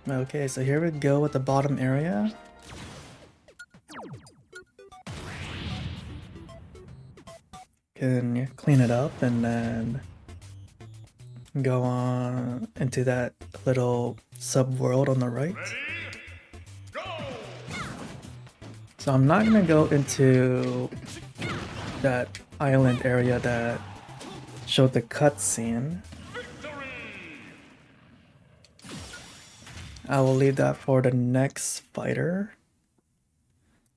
Okay, so here we go with the bottom area. Can clean it up and then go on into that little sub-world on the right. So I'm not gonna go into that island area that showed the cutscene. I will leave that for the next fighter.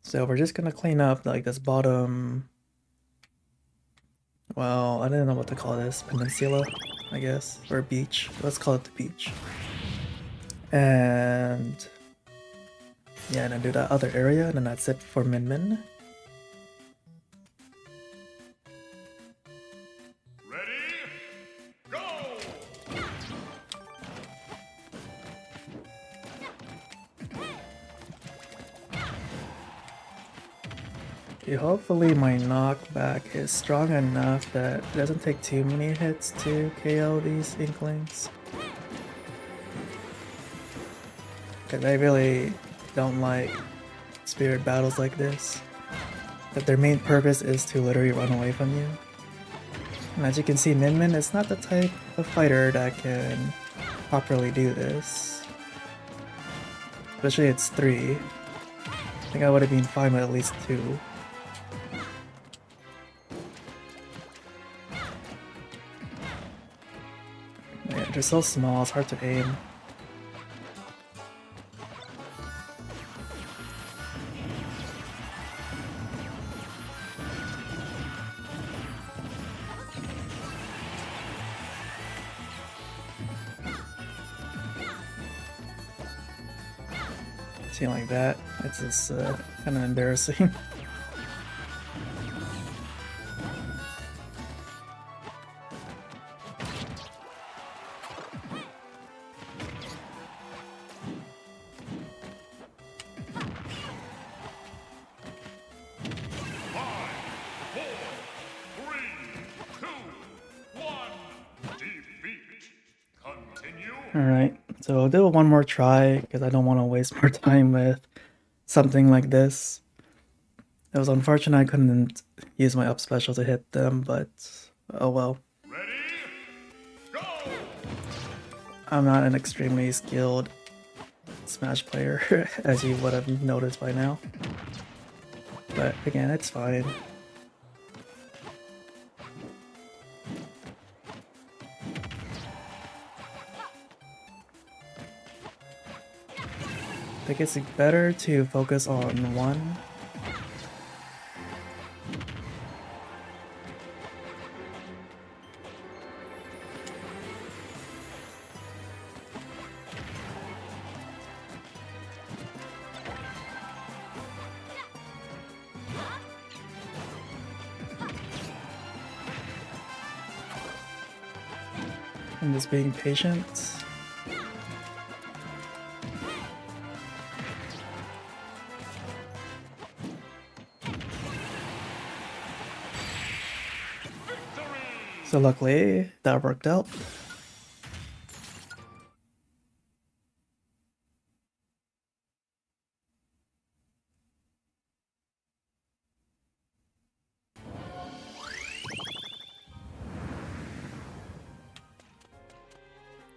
So we're just gonna clean up like this bottom, well, I don't know what to call this, peninsula, I guess, or beach. Let's call it the beach. And yeah, and then do that other area, and then that's it for Min Min. Okay, hopefully my knockback is strong enough that it doesn't take too many hits to KO these Inklings. Because I really don't like spirit battles like this. That their main purpose is to literally run away from you. And as you can see, Min Min is not the type of fighter that can properly do this. Especially it's 3. I think I would have been fine with at least 2. Yeah, they're so small, it's hard to aim. See, like that, it's just kind of embarrassing. Alright, so I'll do one more try because I don't want to waste more time with something like this. It was unfortunate I couldn't use my up special to hit them, but oh well. I'm not an extremely skilled Smash player, as you would have noticed by now. But again, it's fine. I think it's better to focus on one. I'm just being patient. So luckily, that worked out.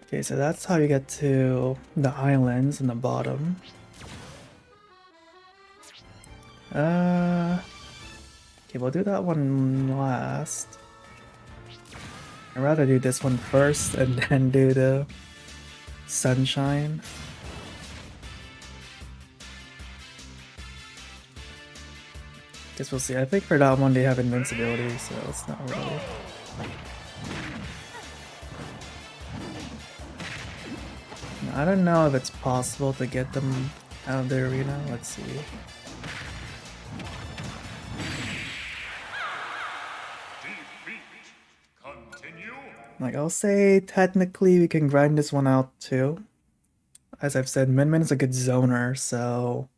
Okay, so that's how you get to the islands in the bottom. Okay, we'll do that one last. I'd rather do this one first and then do the sunshine. Guess we'll see. I think for that one they have invincibility, so it's not really. I don't know if it's possible to get them out of the arena. Let's see. Like, I'll say technically we can grind this one out too. As I've said, Min Min is a good zoner, so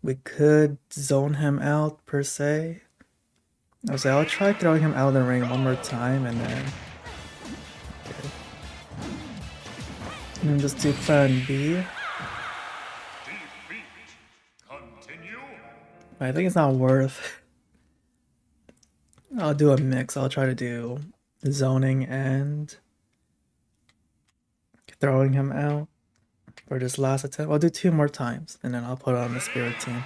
we could zone him out per se. I'll try throwing him out of the ring one more time and then... Okay. And just do plan B. I think it's not worth. I'll do a mix. I'll try to do zoning and throwing him out for this last attempt. I'll do 2 more times and then I'll put on the spirit team.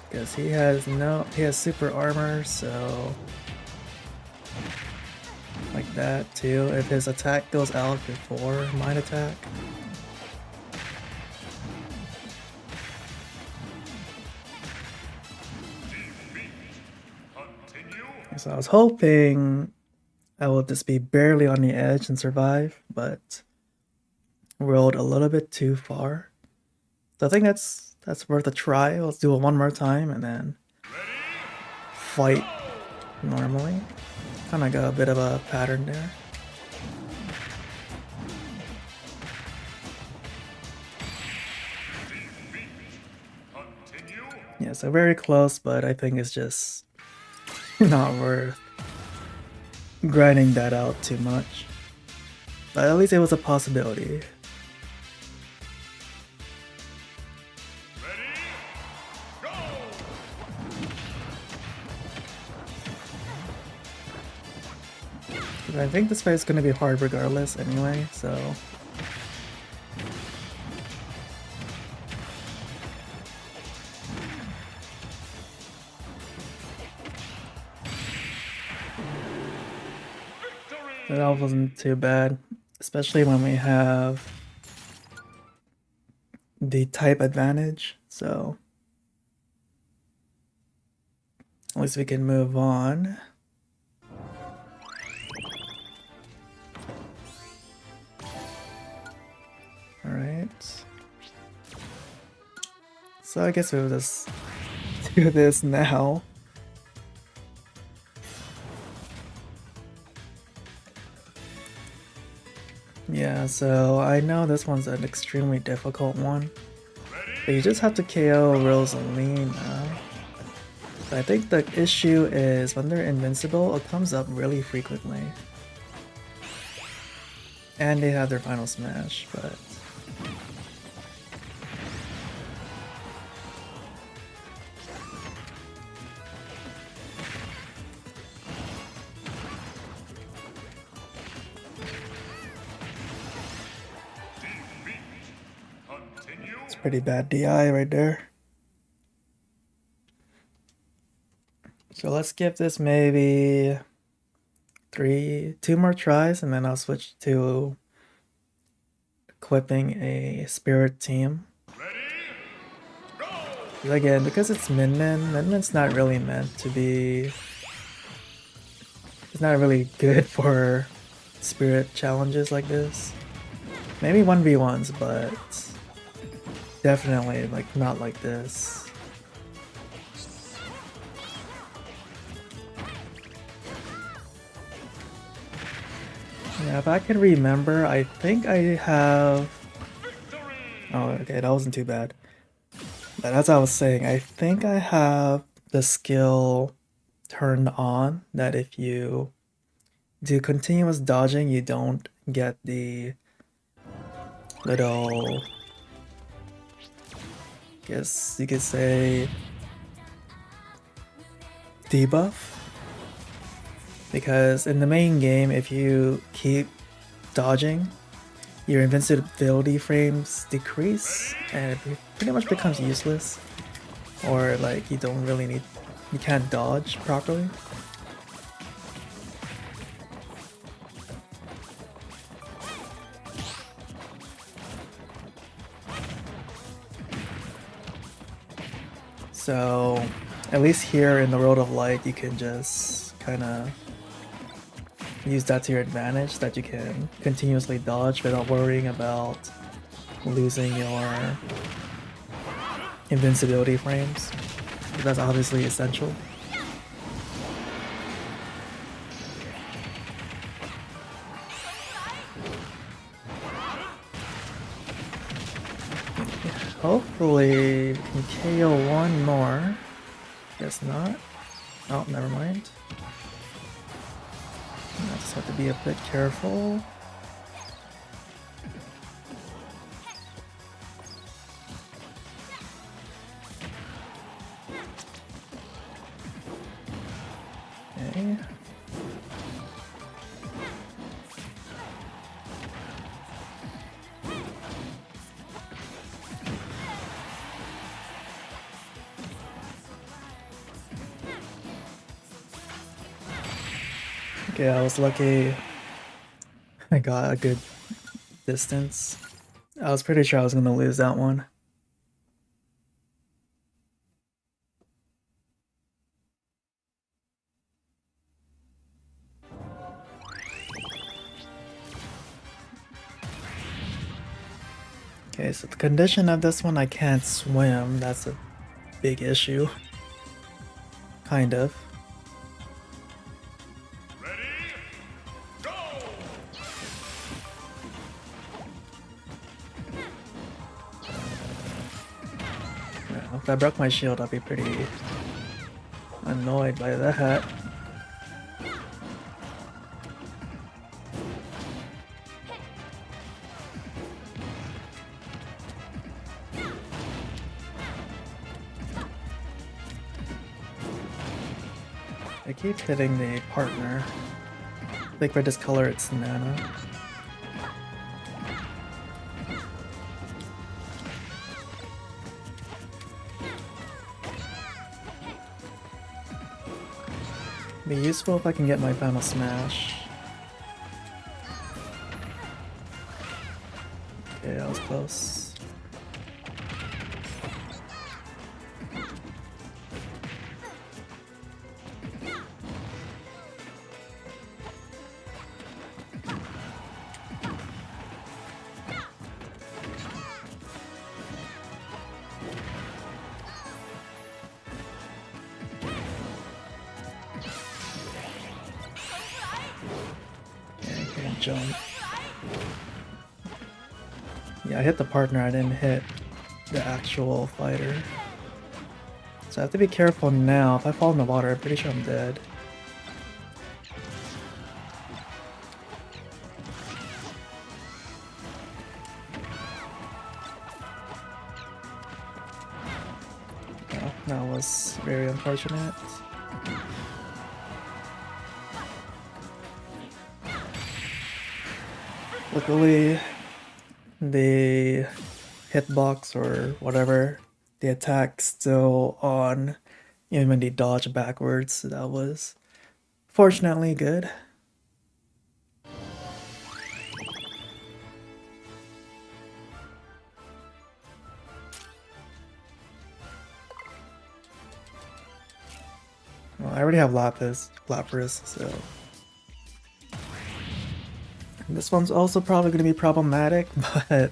Because he has super armor, so like that too. If his attack goes out before mine attack. So I was hoping I will just be barely on the edge and survive, but rolled a little bit too far. So I think that's worth a try. Let's do it one more time and then fight normally. Kind of got a bit of a pattern there. Yeah, so very close, but I think it's just not worth grinding that out too much. But at least it was a possibility. I think this fight is going to be hard regardless anyway, so... That wasn't too bad, especially when we have the type advantage, so... At least we can move on. Alright. So I guess we'll just do this now. Yeah, so I know this one's an extremely difficult one. But you just have to KO Rosalina. But I think the issue is when they're invincible, it comes up really frequently. And they have their final smash, but... It's pretty bad DI right there. So let's give this maybe 2 more tries and then I'll switch to equipping a spirit team. Again, because it's Min's not really meant to be... It's not really good for spirit challenges like this. Maybe 1v1s, but definitely like not like this. Yeah, if I can remember, I think I have... Oh, okay, that wasn't too bad. But as I was saying, I think I have the skill turned on that if you do continuous dodging, you don't get the little... guess you could say debuff. Because in the main game, if you keep dodging, your invincibility frames decrease and it pretty much becomes useless. Or like you don't really need, you can't dodge properly. So at least here in the World of Light, you can just kind of use that to your advantage, that you can continuously dodge without worrying about losing your invincibility frames. That's obviously essential. Hopefully we can KO one more. Guess not. Oh, never mind. I just have to be a bit careful. Okay, I was lucky. I got a good distance. I was pretty sure I was gonna lose that one. Okay, so the condition of this one, I can't swim. That's a big issue. Kind of. Ready? Go! Yeah, if I broke my shield, I'd be pretty annoyed by that. I keep hitting the partner. I think if I discolor its Nana. Be useful if I can get my final smash. Okay, that was close. Jump. Yeah, I hit the partner, I didn't hit the actual fighter. So I have to be careful now. If I fall in the water, I'm pretty sure I'm dead. Oh, that was very unfortunate. Luckily, the hitbox or whatever, the attack's still on even when they dodge backwards, so that was fortunately good. Well, I already have Lapras, so this one's also probably going to be problematic, but I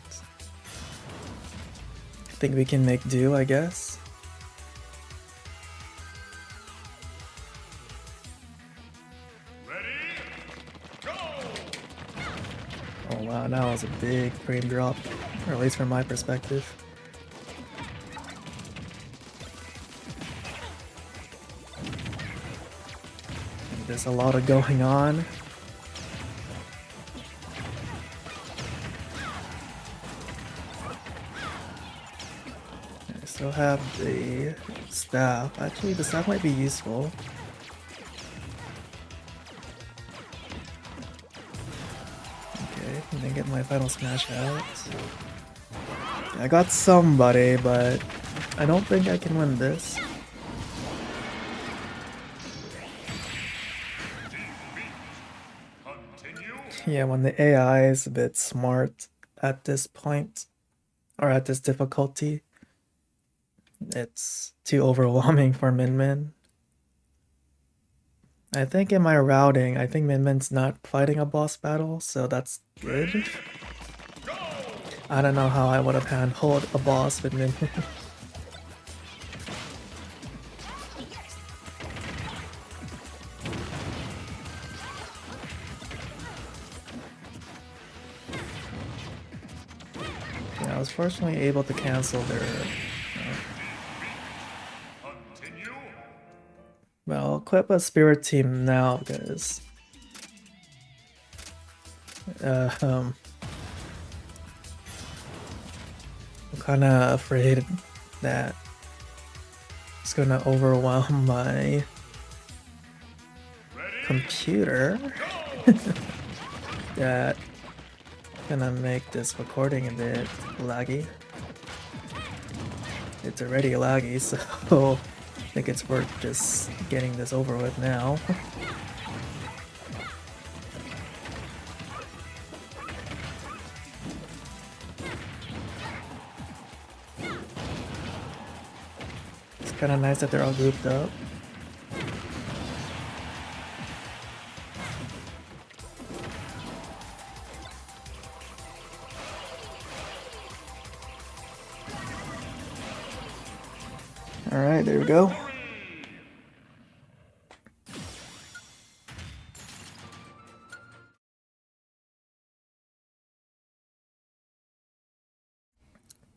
think we can make do, I guess. Ready? Go! Oh wow, that was a big frame drop, or at least from my perspective. There's a lot of going on. I still have the staff. Actually, the staff might be useful. Okay, and then get my final smash out. I got somebody, but I don't think I can win this. Yeah, when the AI is a bit smart at this point, or at this difficulty, it's too overwhelming for Min Min. I think in my routing, I think Min Min's not fighting a boss battle, so that's good. I don't know how I would have handled a boss with Min Min. Yeah, I was fortunately able to cancel their... Well, equip a spirit team now because I'm kind of afraid that it's gonna overwhelm my computer. That gonna make this recording a bit laggy. It's already laggy, so I think it's worth just getting this over with now. Kinda nice that they're all grouped up. Alright, there we go.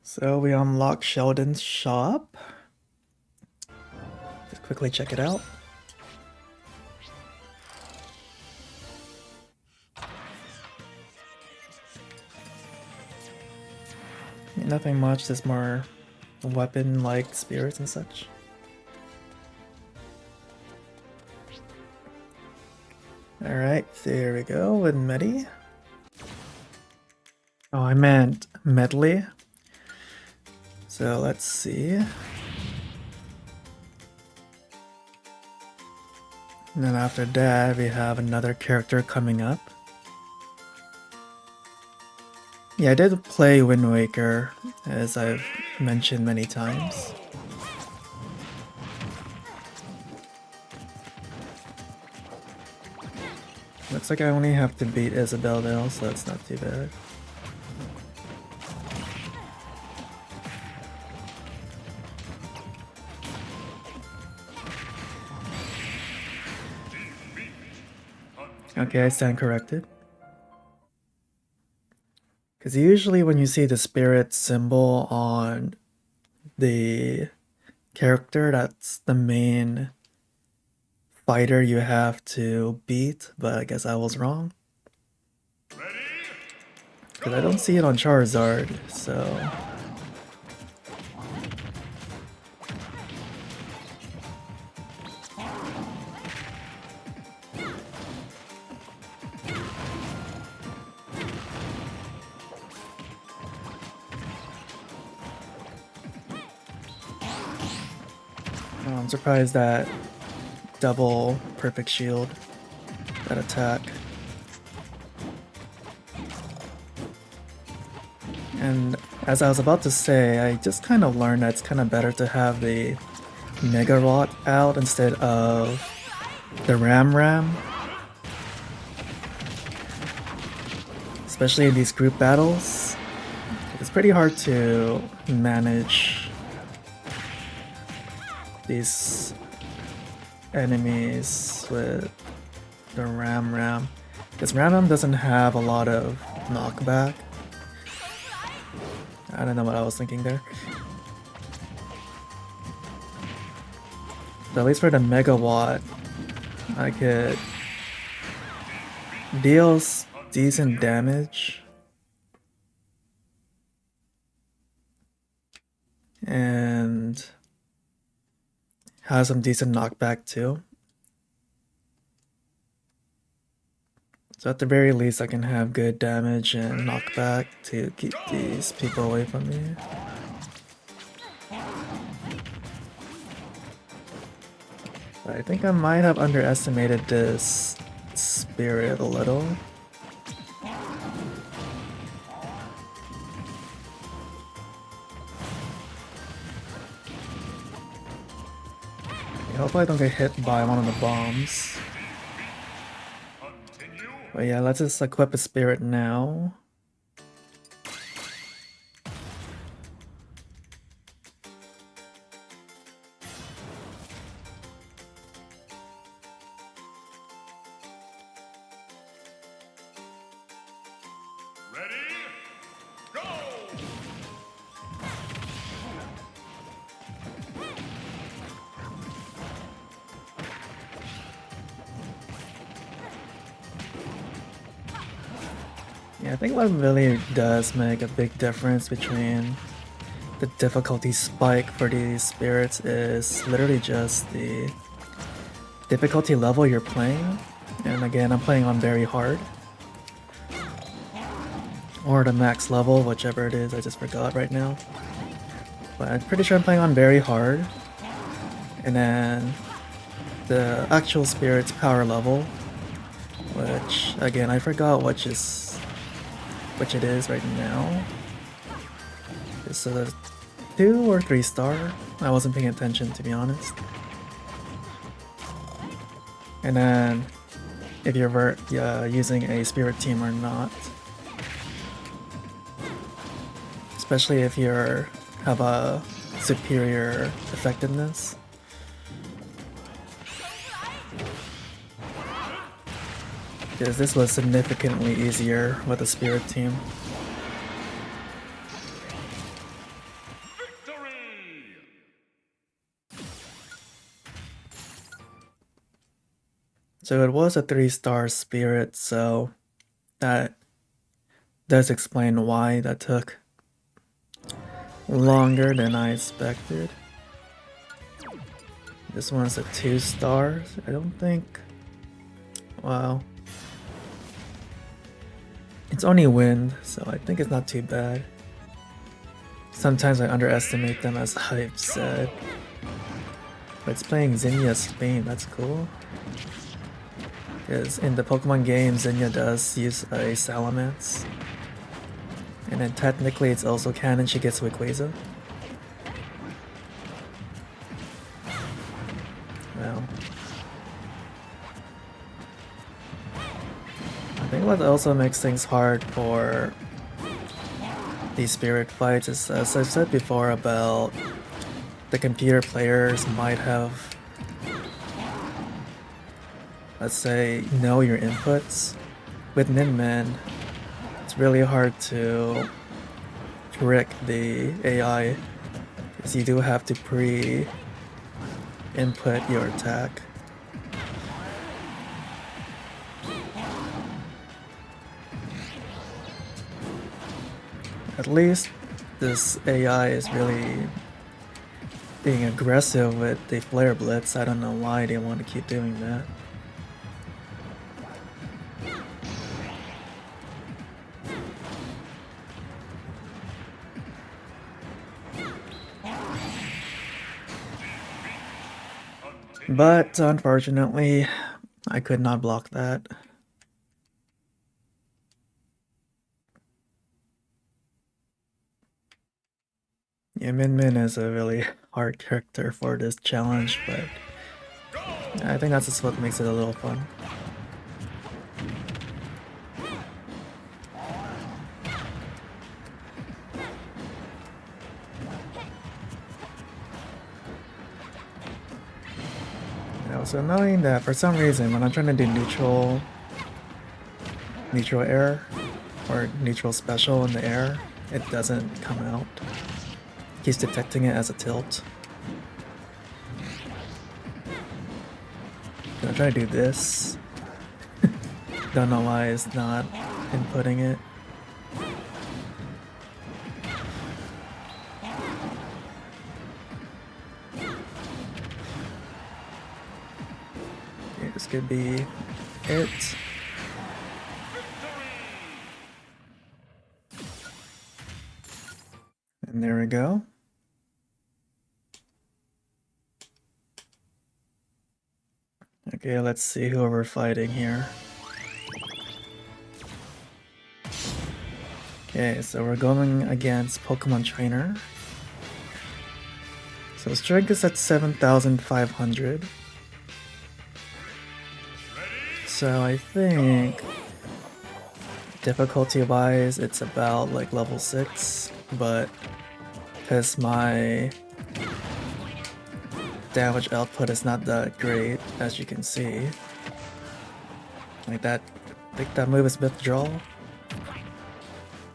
So we unlock Sheldon's shop. Just quickly check it out. Nothing much, just more weapon-like spirits and such. Alright, there we go with Medi. Oh, I meant Medley. So let's see. And then after that, we have another character coming up. Yeah, I did play Wind Waker, as I've mentioned many times. Looks like I only have to beat Isabel though, so it's not too bad. Okay, I stand corrected. Because usually when you see the spirit symbol on the character, that's the main fighter you have to beat, but I guess I was wrong. Because I don't see it on Charizard, so... Oh, I'm surprised that double perfect shield, that attack. And as I was about to say, I just kind of learned that it's kind of better to have the Mega Rot out instead of the Ram. Especially in these group battles. It's pretty hard to manage these enemies with the Ram. Because Ram doesn't have a lot of knockback. I don't know what I was thinking there. But at least for the Megawatt, I could deal decent damage. And has some decent knockback too. So at the very least I can have good damage and knockback to keep these people away from me. But I think I might have underestimated this spirit a little. Hopefully I don't get hit by one of the bombs. But yeah, let's just equip a spirit now. Ready? Go! Yeah, I think what really does make a big difference between the difficulty spike for these spirits is literally just the difficulty level you're playing. And again, I'm playing on very hard. Or the max level, whichever it is, I just forgot right now. But I'm pretty sure I'm playing on very hard. And then the actual spirit's power level, which again, I forgot which it is right now. So 2 or 3 star. I wasn't paying attention, to be honest. And then if you're using a spirit team or not. Especially if you have a superior effectiveness. Because this was significantly easier with a spirit team. So it was a 3-star spirit, so that does explain why that took longer than I expected. This one's a 2 stars. I don't think. Wow. It's only wind, so I think it's not too bad. Sometimes I underestimate them, as Hype said. But it's playing Zinnia Spain, that's cool. Because in the Pokemon game, Zinnia does use a Salamence. And then technically it's also canon she gets Rayquaza. Well. I think what also makes things hard for these spirit fights is, as I've said before, about the computer players might have, let's say, know your inputs. With Min Min, it's really hard to trick the AI, because you do have to pre-input your attack. At least this AI is really being aggressive with the Flare Blitz. I don't know why they want to keep doing that. But unfortunately, I could not block that. Yeah, Min Min is a really hard character for this challenge, but I think that's just what makes it a little fun. It was annoying that for some reason when I'm trying to do neutral air or neutral special in the air, it doesn't come out. He's detecting it as a tilt. I'm trying to do this. Don't know why it's not inputting it. Okay, this could be it. And there we go. Okay, let's see who we're fighting here. Okay, so we're going against Pokémon Trainer. So strength is at 7,500. So I think difficulty-wise it's about like level 6, but because my damage output is not that great, as you can see. Like that, I think that move is withdrawal?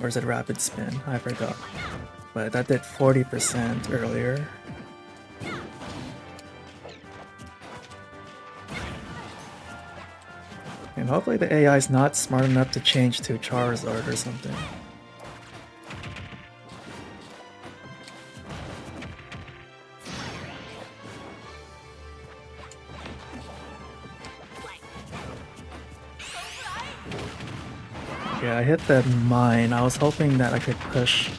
Or is it rapid spin? I forgot. But that did 40% earlier. And hopefully the AI is not smart enough to change to Charizard or something. Yeah, I hit that mine. I was hoping that I could push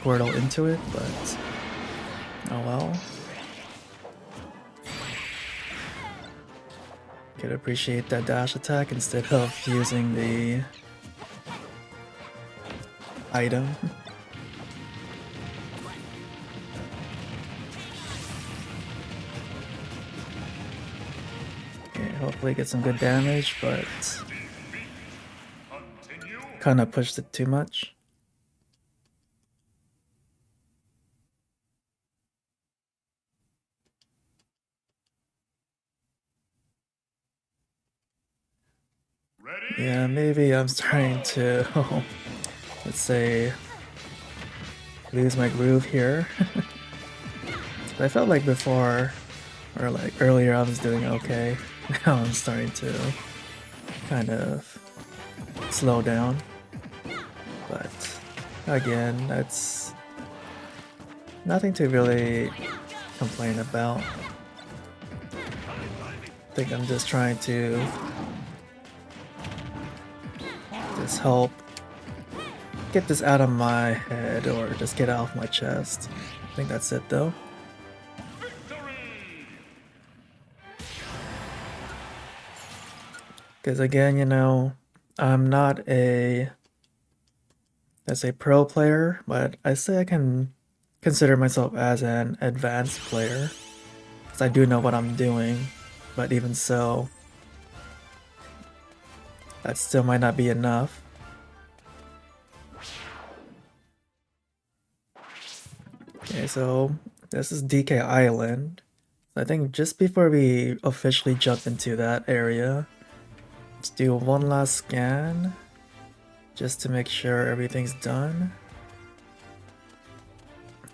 Portal into it, but oh well. Could appreciate that dash attack instead of using the item. Hopefully get some good damage, but Continue. kind of pushed it too much. Ready? Yeah, maybe I'm starting to, let's say, lose my groove here. I felt like before, or like earlier, I was doing okay. Now I'm starting to kind of slow down. But again, that's nothing to really complain about. I think I'm just trying to just help get this out of my head or just get it off my chest. I think that's it though. Because again, you know, I'm not a, as a pro player, but I say I can consider myself as an advanced player. Because I do know what I'm doing, but even so, that still might not be enough. Okay, so this is DK Island. I think just before we officially jump into that area, let's do one last scan just to make sure everything's done.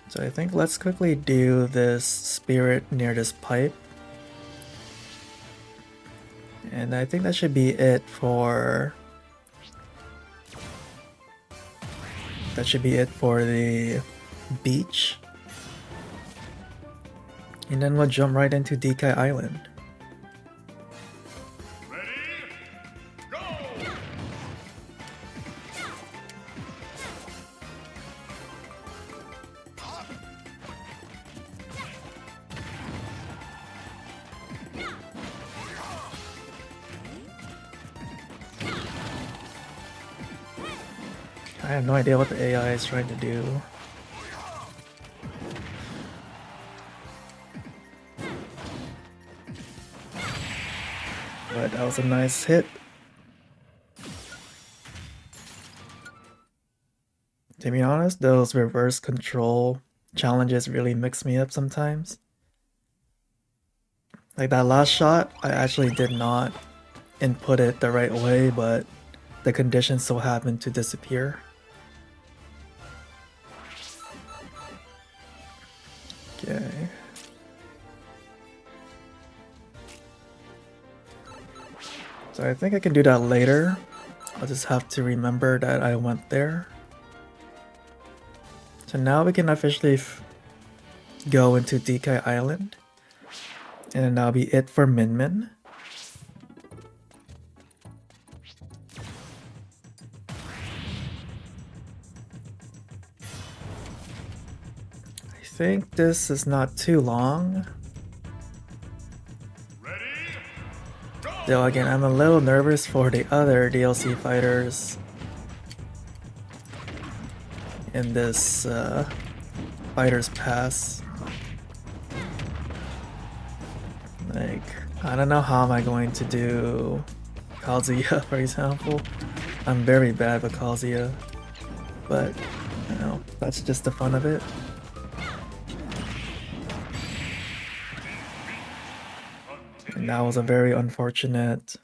So I think let's quickly do this spirit near this pipe. And I think that should be it for... That should be it for the beach. And then we'll jump right into DK Island. Ready? Go! I have no idea what the AI is trying to do. But that was a nice hit. To be honest, those reverse control challenges really mix me up sometimes. Like that last shot, I actually did not input it the right way, but the conditions so happened to disappear. Okay. So I think I can do that later. I'll just have to remember that I went there. So now we can officially go into DK Island. And that'll be it for Min Min. I think this is not too long. Ready? Go! Though again, I'm a little nervous for the other DLC fighters in this Fighter's Pass. Like, I don't know how am I going to do Kazuya, for example. I'm very bad with Kazuya, but you know, that's just the fun of it. And that was a very unfortunate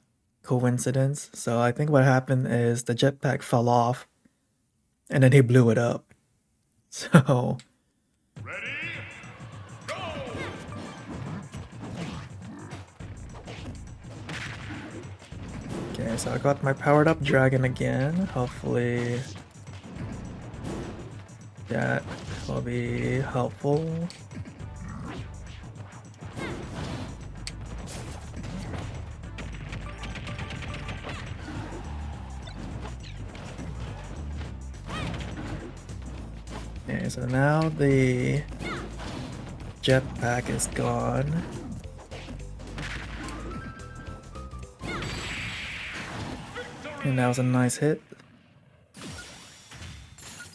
coincidence. So I think what happened is the jetpack fell off and then he blew it up. So Ready? Go! okay, so I got my powered up dragon again. Hopefully that will be helpful. Okay, so now the jetpack is gone. And that was a nice hit.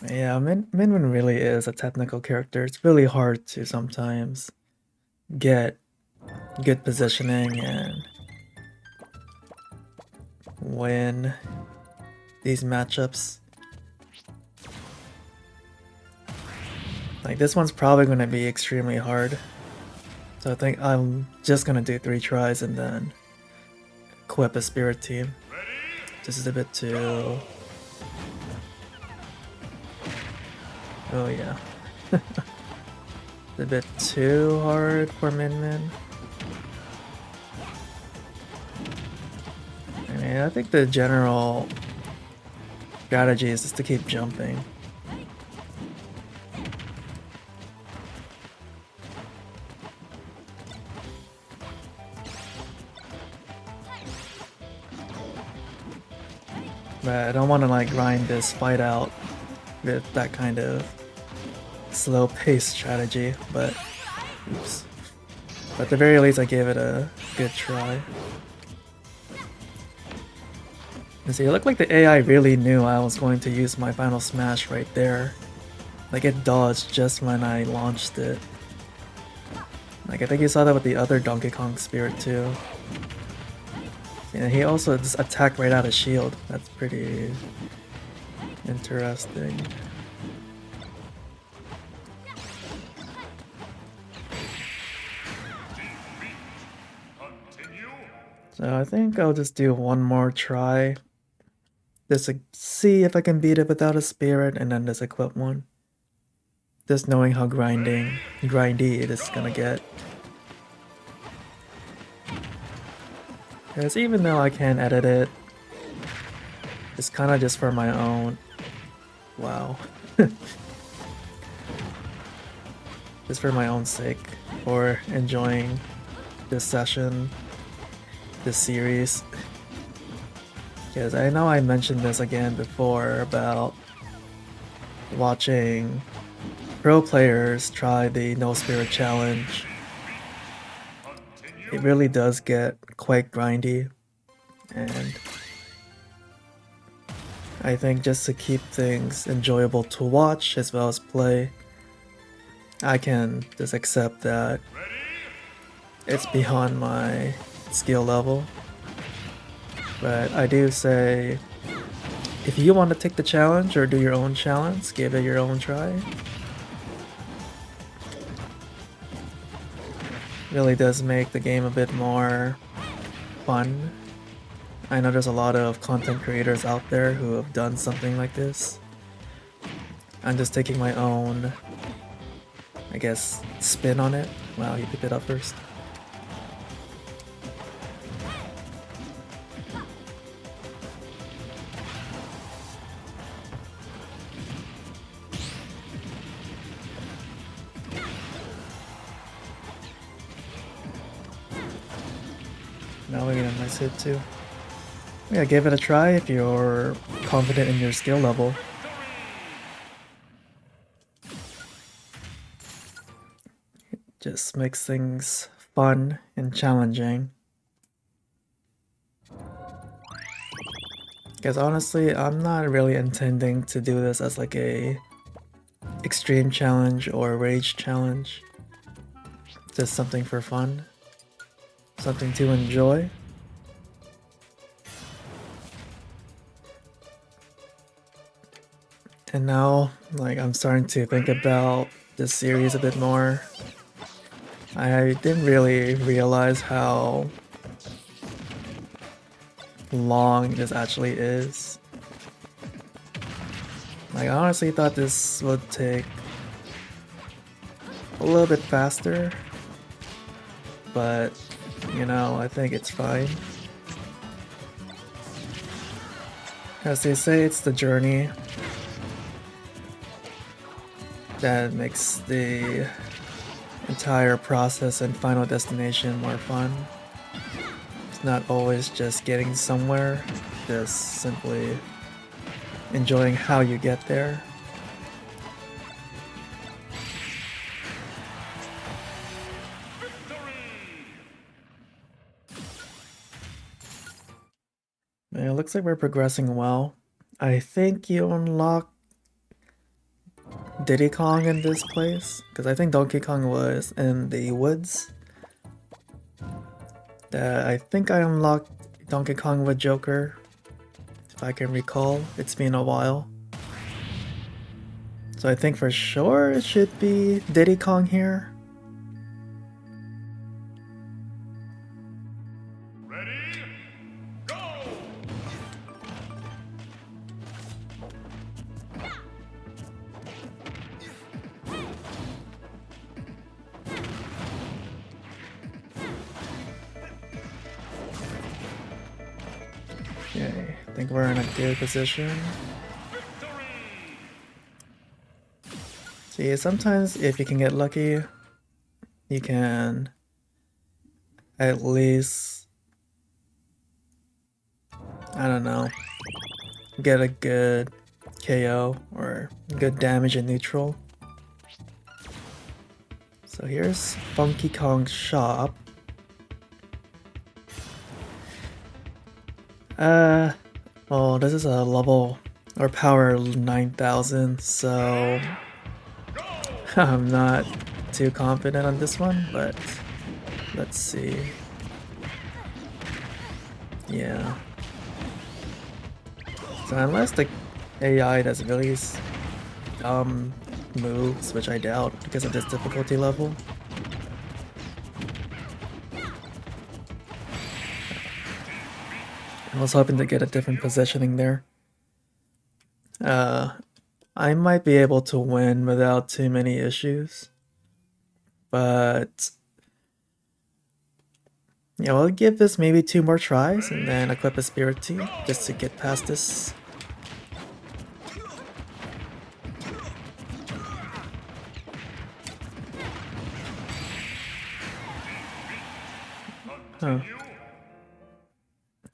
Yeah, Minwin really is a technical character. It's really hard to sometimes get good positioning and win these matchups. Like, this one's probably going to be extremely hard. So I think I'm just going to do 3 tries and then equip a spirit team. This is a bit too... Oh yeah. It's a bit too hard for Min Min. I mean, I think the general strategy is just to keep jumping. But I don't want to like grind this fight out with that kind of slow-paced strategy, but oops. But at the very least I gave it a good try. And see, it looked like the AI really knew I was going to use my final smash right there. Like, it dodged just when I launched it. Like, I think you saw that with the other Donkey Kong spirit too. And he also just attacked right out of shield. That's pretty interesting. So I think I'll just do one more try. Just to see if I can beat it without a spirit and then just equip one. Just knowing how grindy it is gonna get. Because even though I can edit it, it's kind of just for my own... Wow. Just for my own sake, or enjoying this session, this series. Because I know I mentioned this again before about watching pro players try the No Spirit Challenge. It really does get quite grindy, and I think just to keep things enjoyable to watch as well as play, I can just accept that it's beyond my skill level. But I do say, if you want to take the challenge or do your own challenge, give it your own try. Really does make the game a bit more fun. I know there's a lot of content creators out there who have done something like this. I'm just taking my own, I guess, spin on it. Wow, you picked it up first. Now we get a nice hit too. Yeah, give it a try if you're confident in your skill level. It just makes things fun and challenging. Because honestly, I'm not really intending to do this as like a extreme challenge or rage challenge. Just something for fun. Something to enjoy. And now, like, I'm starting to think about this series a bit more. I didn't really realize how long this actually is. Like, I honestly thought this would take a little bit faster, but you know, I think it's fine. As they say, it's the journey that makes the entire process and final destination more fun. It's not always just getting somewhere, just simply enjoying how you get there. It looks like we're progressing well. I think you unlock Diddy Kong in this place, because I think Donkey Kong was in the woods. I think I unlocked Donkey Kong with Joker, if I can recall. It's been a while. So I think for sure it should be Diddy Kong here. Ready? Go! Okay, I think we're in a good position. See, sometimes if you can get lucky, you can at least, I don't know, get a good KO or good damage in neutral. So here's Funky Kong's shop. Well, this is a level or power 9000, so I'm not too confident on this one, but let's see. Yeah. So unless the AI does really moves, which I doubt because of this difficulty level. I was hoping to get a different positioning there. I might be able to win without too many issues, but yeah, we'll give this maybe 2 more tries and then equip a Spirit Tea just to get past this. Huh.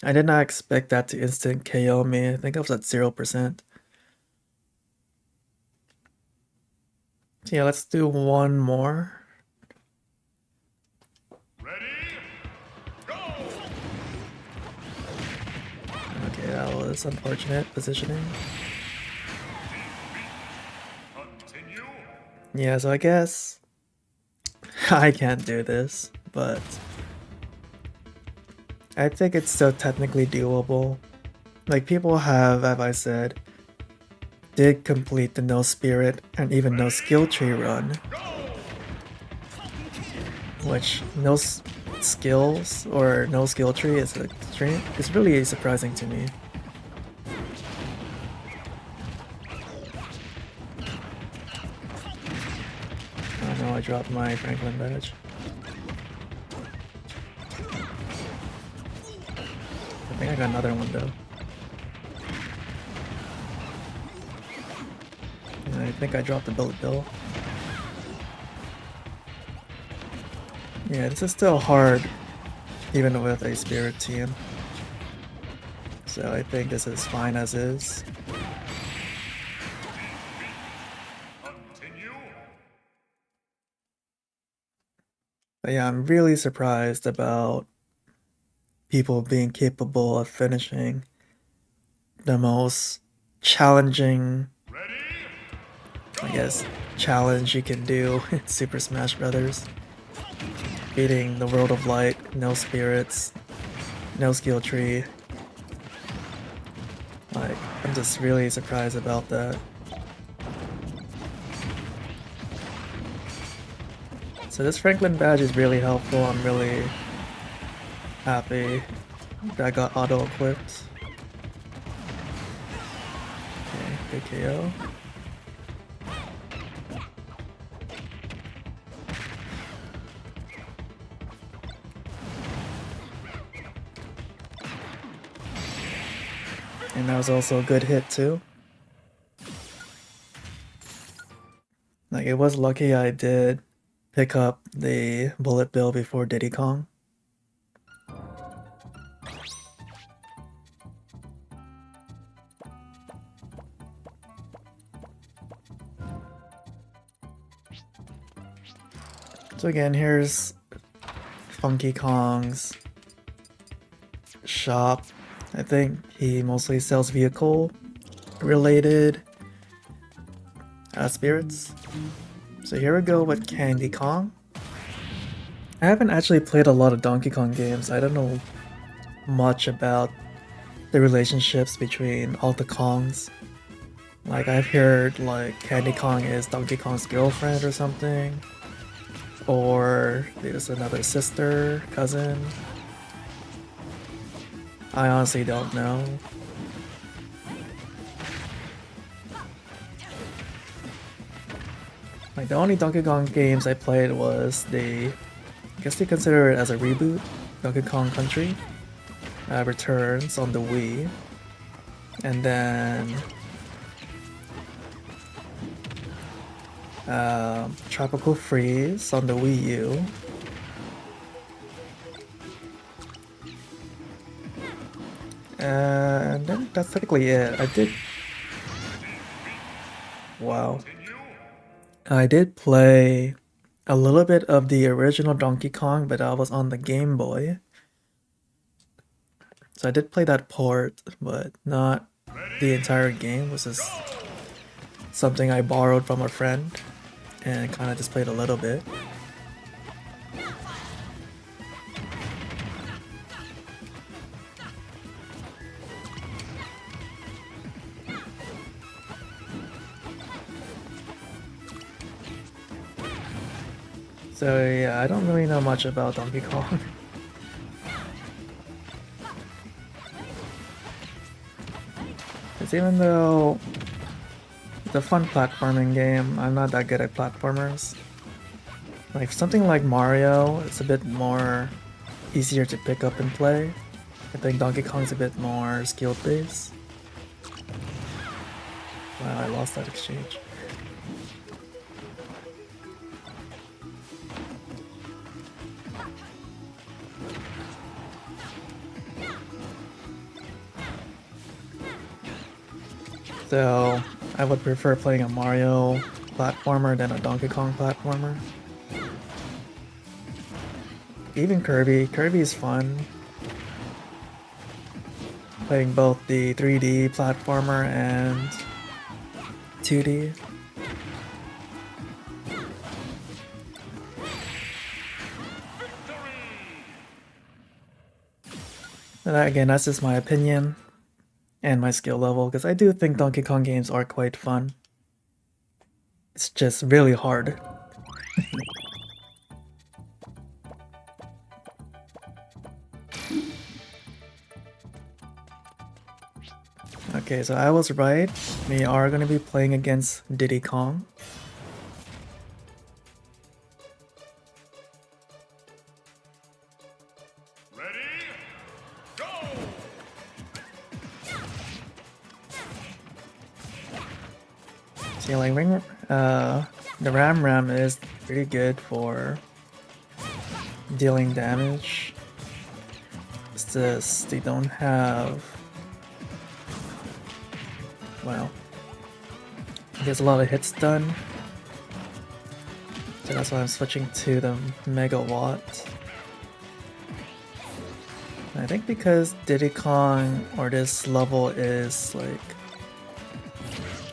I did not expect that to instant KO me. I think I was at 0%. So yeah, let's do one more. Ready? Go! Okay, that was unfortunate positioning. Continue. Yeah, so I guess I can't do this, but I think it's still technically doable. Like, people have I said, did complete the no spirit and even no skill tree run, which no skills or no skill tree is extreme. It's really surprising to me. Oh no, I dropped my Franklin badge. I think I got another one though. And I think I dropped the bullet bill. Yeah, this is still hard, even with a spirit team. So I think this is fine as is. Continue. But yeah, I'm really surprised about people being capable of finishing the most challenging, Ready? I guess, challenge you can do in Super Smash Brothers. Beating the World of Light, no spirits, no skill tree. Like, I'm just really surprised about that. So this Franklin badge is really helpful. I'm really happy that I got auto equipped. Okay, good KO. And that was also a good hit too. Like, it was lucky I did pick up the bullet bill before Diddy Kong. So again, here's Funky Kong's shop. I think he mostly sells vehicle related spirits. So here we go with Candy Kong. I haven't actually played a lot of Donkey Kong games. I don't know much about the relationships between all the Kongs. Like I've heard like Candy Kong is Donkey Kong's girlfriend or something. Or there's another sister, cousin. I honestly don't know. Like the only Donkey Kong games I played was I guess they consider it as a reboot, Donkey Kong Country Returns on the Wii. And then Tropical Freeze on the Wii U. And then that's technically it. Wow. I did play a little bit of the original Donkey Kong, but I was on the Game Boy. So I did play that port, but not the entire game. It was just something I borrowed from a friend and kind of just played a little bit. So yeah, I don't really know much about Donkey Kong. Because even though it's a fun platforming game, I'm not that good at platformers. Like something like Mario, it's a bit more easier to pick up and play. I think Donkey Kong's a bit more skill based. Wow, I lost that exchange. So I would prefer playing a Mario platformer than a Donkey Kong platformer. Even Kirby is fun. Playing both the 3D platformer and 2D. And again, that's just my opinion and my skill level, because I do think Donkey Kong games are quite fun. It's just really hard. Okay, so I was right. We are going to be playing against Diddy Kong. Ready? Go! See, like the Ram is pretty good for dealing damage. It's just they don't have, well, there's a lot of hits done, so that's why I'm switching to the Megawatt. I think because Diddy Kong or this level is like,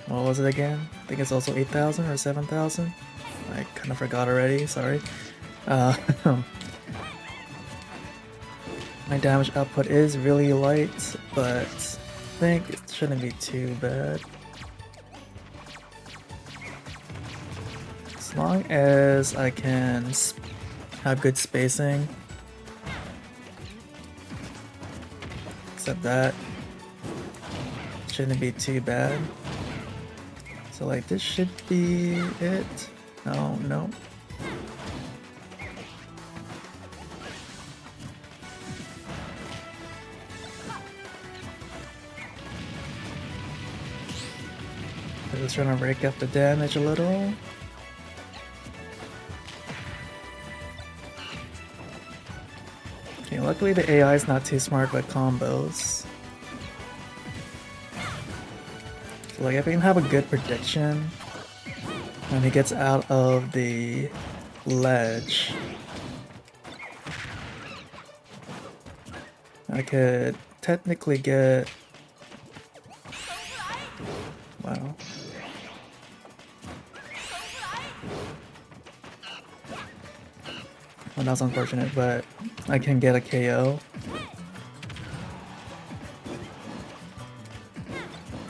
what was it again? I think it's also 8,000 or 7,000. I kind of forgot already, sorry. My damage output is really light, but I think it shouldn't be too bad. As long as I can have good spacing. Except that shouldn't be too bad. So like this should be it. No. I'm just trying to rake up the damage a little. Okay, luckily the AI is not too smart with combos. So like if I can have a good prediction when he gets out of the ledge, I could technically get, wow. Well, that's unfortunate, but I can get a KO.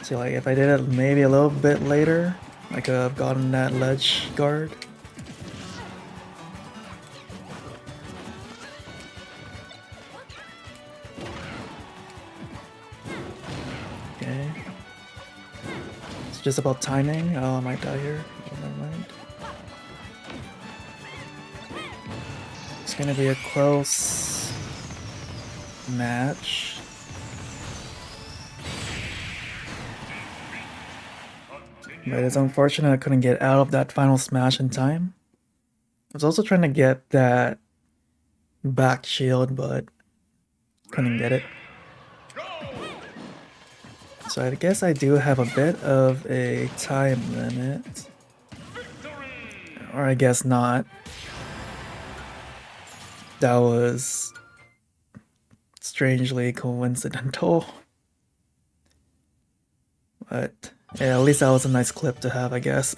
See, like, if I did it maybe a little bit later, I could have gotten that ledge guard. Okay. It's just about timing. Oh, I might die here. Oh, never mind. It's gonna be a close match. But it's unfortunate I couldn't get out of that final smash in time. I was also trying to get that back shield, but couldn't get it. So I guess I do have a bit of a time limit. Or I guess not. That was strangely coincidental. But yeah, at least that was a nice clip to have, I guess.